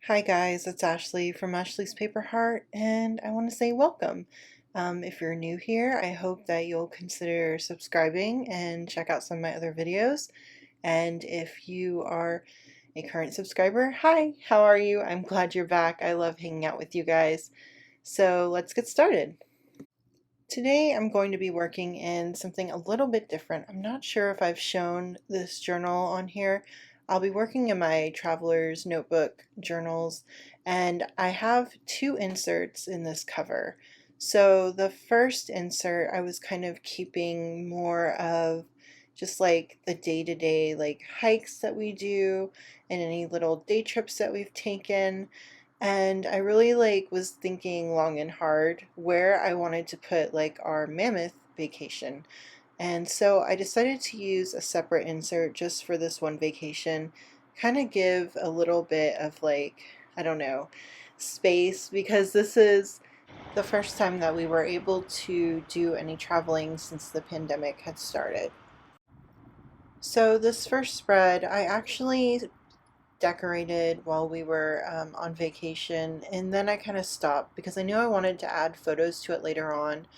Hi guys, it's Ashley from Ashley's Paper Heart, and I want to say welcome. If you're new here, I hope that you'll consider subscribing and check out some of my other videos. And if you are a current subscriber, hi, how are you? I'm glad you're back. I love hanging out with you guys. So let's get started. Today I'm going to be working in something a little bit different. I'm not sure if I've shown this journal on here. I'll be working in my traveler's notebook journals, and I have two inserts in this cover. So the first insert I was kind of keeping more of just like the day-to-day like hikes that we do and any little day trips that we've taken. And I really was thinking long and hard where I wanted to put like our Mammoth Vacation. And so I decided to use a separate insert just for this one vacation, kind of give a little bit of I don't know, space, because this is the first time that we were able to do any traveling since the pandemic had started. So this first spread, I actually decorated while we were on vacation, and then I kind of stopped because I knew I wanted to add photos to it later on,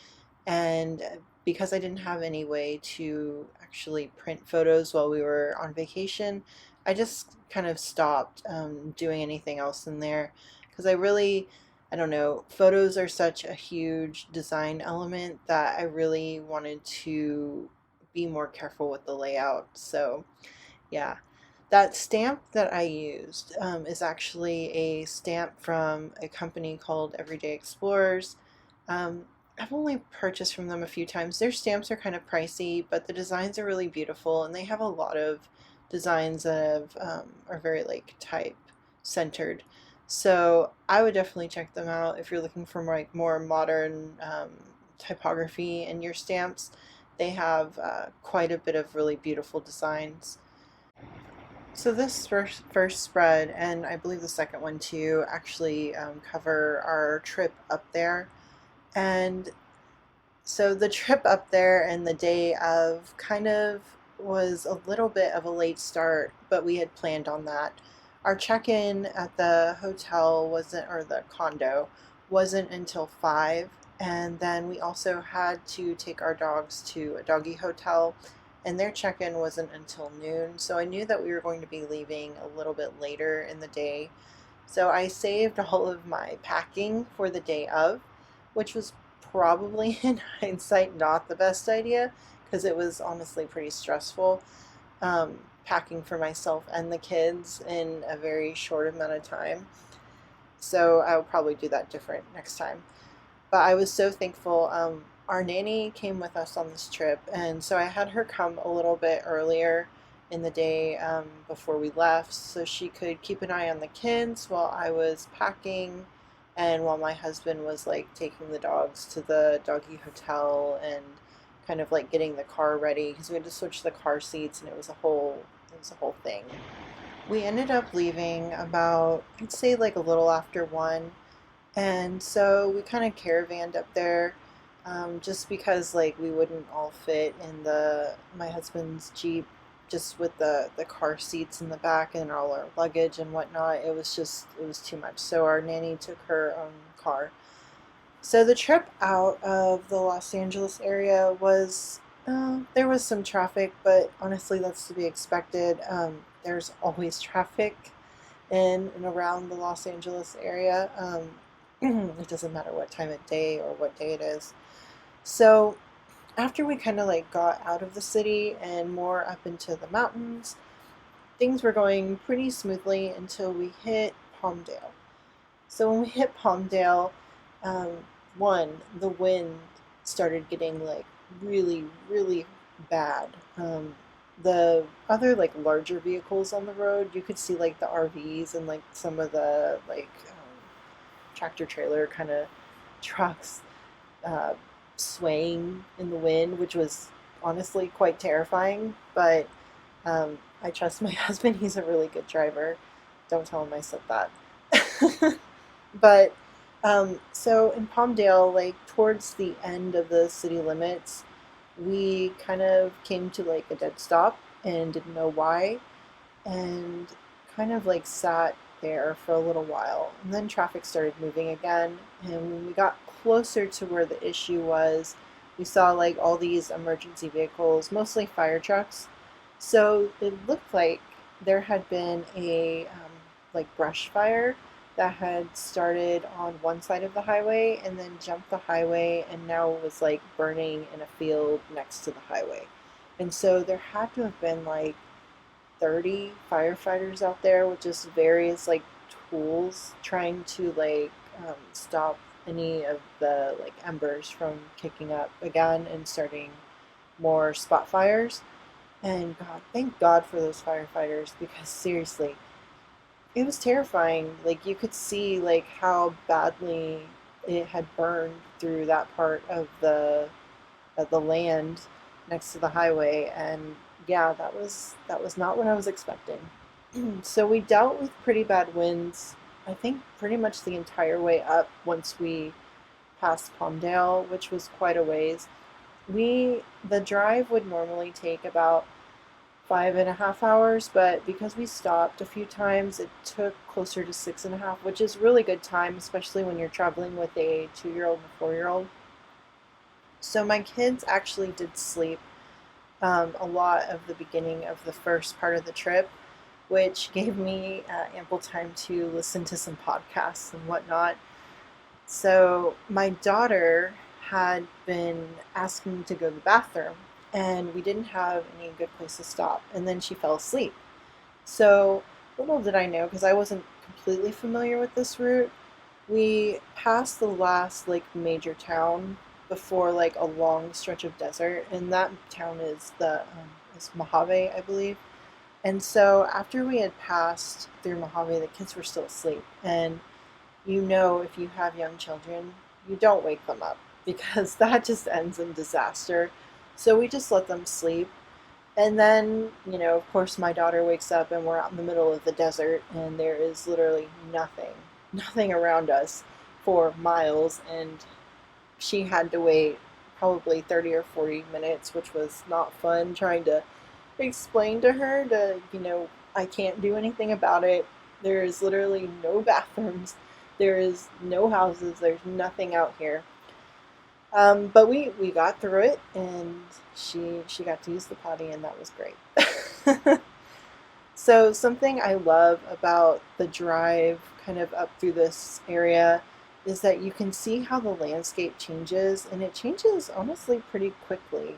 and because I didn't have any way to actually print photos while we were on vacation, I just kind of stopped doing anything else in there because I don't know, photos are such a huge design element that I really wanted to be more careful with the layout. So yeah, that stamp that I used is actually a stamp from a company called Everyday Explorers. Um, I've only purchased from them a few times. Their stamps are kind of pricey, but the designs are really beautiful, and they have a lot of designs that are very type centered. So I would definitely check them out if you're looking for more modern typography in your stamps. They have quite a bit of really beautiful designs. So this first spread, and I believe the second one too, actually cover our trip up there. And so the trip up there and the day of kind of was a little bit of a late start, but we had planned on that. Our check-in at the hotel wasn't, or the condo, wasn't until 5, and then we also had to take our dogs to a doggy hotel, and their check-in wasn't until noon, so I knew that we were going to be leaving a little bit later in the day. So I saved all of my packing for the day of, which was probably in hindsight not the best idea because it was honestly pretty stressful packing for myself and the kids in a very short amount of time. So I'll probably do that different next time. But I was so thankful. Our nanny came with us on this trip, and so I had her come a little bit earlier in the day before we left so she could keep an eye on the kids while I was packing and while my husband was taking the dogs to the doggy hotel and kind of getting the car ready because we had to switch the car seats, and it was a whole thing. We ended up leaving about, I'd say, a little after 1, and so we kind of caravanned up there, just because we wouldn't all fit in the my husband's Jeep, just with the car seats in the back and all our luggage and whatnot. It was too much. So our nanny took her own car. So the trip out of the Los Angeles area was, there was some traffic, but honestly that's to be expected. There's always traffic in and around the Los Angeles area. It doesn't matter what time of day or what day it is. So after we kind of got out of the city and more up into the mountains, things were going pretty smoothly until we hit Palmdale. So when we hit Palmdale, um, the wind started getting really, really bad. The other larger vehicles on the road, you could see the RVs and some of the tractor trailer kind of trucks uh, swaying in the wind, which was honestly quite terrifying. But I trust my husband; he's a really good driver. Don't tell him I said that. But so in Palmdale, towards the end of the city limits, we kind of came to a dead stop and didn't know why, and kind of sat there for a little while. And then traffic started moving again. And when we got closer to where the issue was, we saw like all these emergency vehicles, mostly fire trucks. So it looked like there had been a like brush fire that had started on one side of the highway and then jumped the highway and now was like burning in a field next to the highway. And so there had to have been like 30 firefighters out there with just various like tools trying to like stop any of the like embers from kicking up again and starting more spot fires. And God, thank God for those firefighters because seriously, it was terrifying. Like you could see like how badly it had burned through that part of the land next to the highway, and yeah, that was not what I was expecting. So we dealt with pretty bad winds, I think pretty much the entire way up once we passed Palmdale, which was quite a ways. The drive would normally take about 5.5 hours, but because we stopped a few times, it took closer to 6.5, which is really good time, especially when you're traveling with a 2-year-old and a 4-year-old. So my kids actually did sleep a lot of the beginning of the first part of the trip, which gave me ample time to listen to some podcasts and whatnot. So my daughter had been asking to go to the bathroom, and we didn't have any good place to stop, and then she fell asleep. So little did I know, because I wasn't completely familiar with this route, we passed the last like major town before like a long stretch of desert, and that town is Mojave, I believe. And so after we had passed through Mojave, the kids were still asleep. And you know, if you have young children, you don't wake them up because that just ends in disaster. So we just let them sleep. And then, you know, of course, my daughter wakes up and we're out in the middle of the desert and there is literally nothing around us for miles. And she had to wait probably 30 or 40 minutes, which was not fun trying to explain to her to, you know, I can't do anything about it. There is literally no bathrooms. There is no houses. There's nothing out here. But we got through it, and she got to use the potty, and that was great. So something I love about the drive kind of up through this area is that you can see how the landscape changes, and it changes honestly pretty quickly.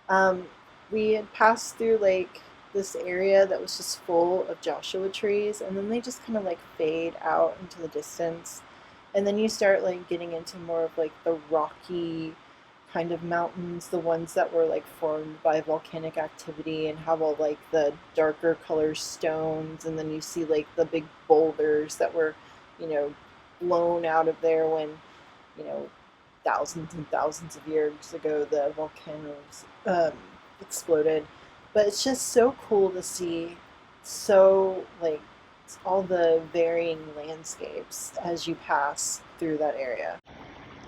Um, we had passed through like this area that was just full of Joshua trees, and then they just kind of like fade out into the distance. And then you start like getting into more of like the rocky kind of mountains, the ones that were like formed by volcanic activity and have all like the darker color stones, and then you see like the big boulders that were, you know, blown out of there when, you know, thousands and thousands of years ago the volcanoes exploded. But it's just so cool to see, so like all the varying landscapes as you pass through that area.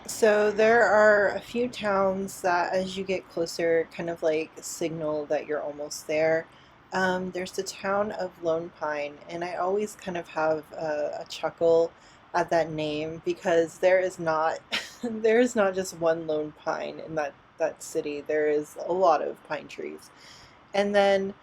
So there are a few towns that as you get closer kind of like signal that you're almost there. There's the town of Lone Pine, and I always kind of have a chuckle at that name because there is not there is not just one lone pine in that city. There is a lot of pine trees. And then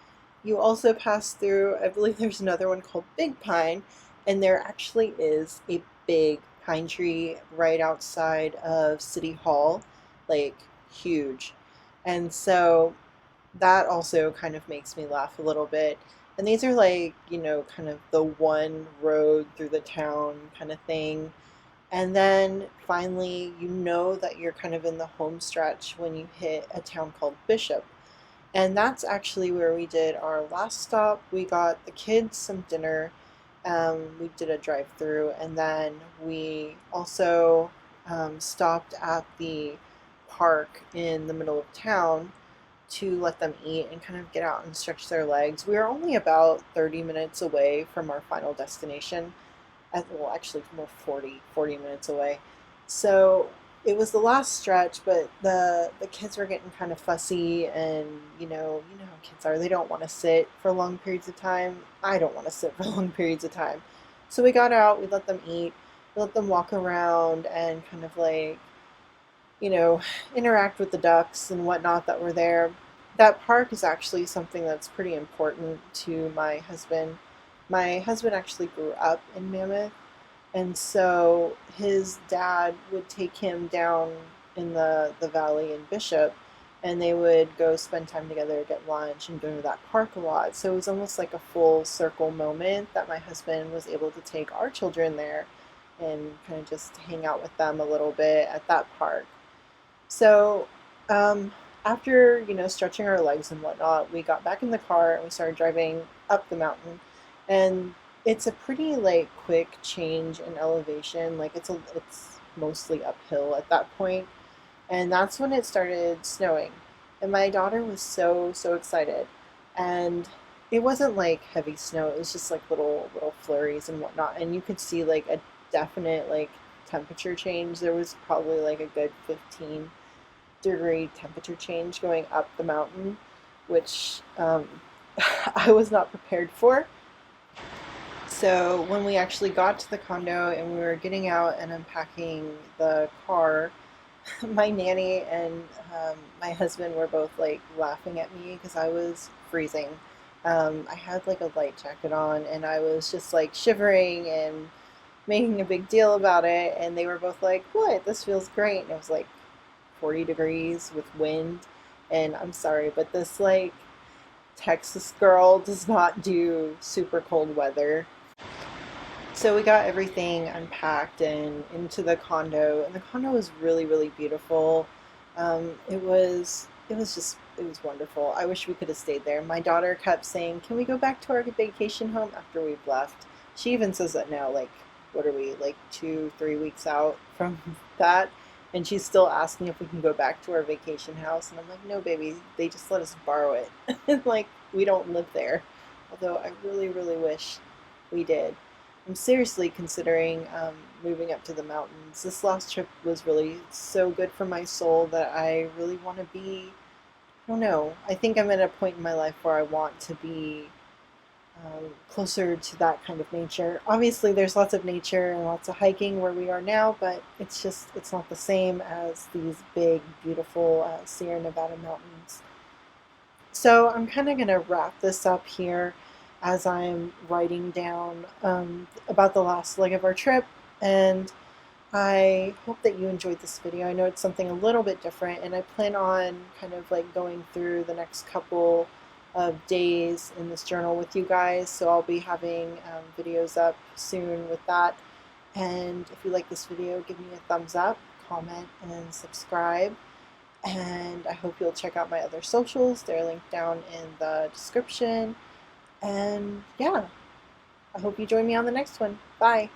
you also pass through, I believe there's another one called Big Pine, and there actually is a big pine tree right outside of City Hall, like huge. And so that also kind of makes me laugh a little bit. And these are like, you know, kind of the one road through the town kind of thing. And then finally, you know that you're kind of in the home stretch when you hit a town called Bishop. And that's actually where we did our last stop. We got the kids some dinner. We did a drive-through, and then we also stopped at the park in the middle of town to let them eat and kind of get out and stretch their legs. We were only about 30 minutes away from our final destination. Well, actually more 40 minutes away. So it was the last stretch, but the kids were getting kind of fussy, and you know how kids are. They don't want to sit for long periods of time. I don't want to sit for long periods of time. So we got out, we let them eat, we let them walk around and kind of like, you know, interact with the ducks and whatnot that were there. That park is actually something that's pretty important to my husband. My husband actually grew up in Mammoth, and so his dad would take him down in the valley in Bishop, and they would go spend time together, get lunch, and go to that park a lot. So it was almost like a full circle moment that my husband was able to take our children there and kind of just hang out with them a little bit at that park. So um, after, stretching our legs and whatnot, we got back in the car and we started driving up the mountain. And it's a pretty like quick change in elevation. Like it's mostly uphill at that point. And that's when it started snowing. And my daughter was so excited. And it wasn't like heavy snow. It was just like little flurries and whatnot. And you could see like a definite like temperature change. There was probably like a good 15-degree temperature change going up the mountain, which I was not prepared for. So when we actually got to the condo and we were getting out and unpacking the car, my nanny and my husband were both like laughing at me because I was freezing. I had like a light jacket on and I was just like shivering and making a big deal about it. And they were both like, "What? This feels great." And it was like 40 degrees with wind. And I'm sorry, but this like Texas girl does not do super cold weather. So we got everything unpacked and into the condo, and the condo was really beautiful. It was wonderful. I wish we could have stayed there. My daughter kept saying, "Can we go back to our vacation home after we've left?" She even says that now, like, what are we, like 2, 3 weeks out from that? And she's still asking if we can go back to our vacation house. And I'm like, "No, baby, they just let us borrow it." Like, we don't live there. Although I really wish we did. I'm seriously considering moving up to the mountains. This last trip was really so good for my soul that I really want to be, I don't know, I think I'm at a point in my life where I want to be closer to that kind of nature. Obviously, there's lots of nature and lots of hiking where we are now, but it's not the same as these big, beautiful Sierra Nevada mountains. So I'm kind of going to wrap this up here as I'm writing down about the last leg of our trip. And I hope that you enjoyed this video. I know it's something a little bit different, and I plan on kind of like going through the next couple of days in this journal with you guys. So I'll be having videos up soon with that. And if you like this video, give me a thumbs up, comment, and subscribe. And I hope you'll check out my other socials. They're linked down in the description. And yeah, I hope you join me on the next one. Bye.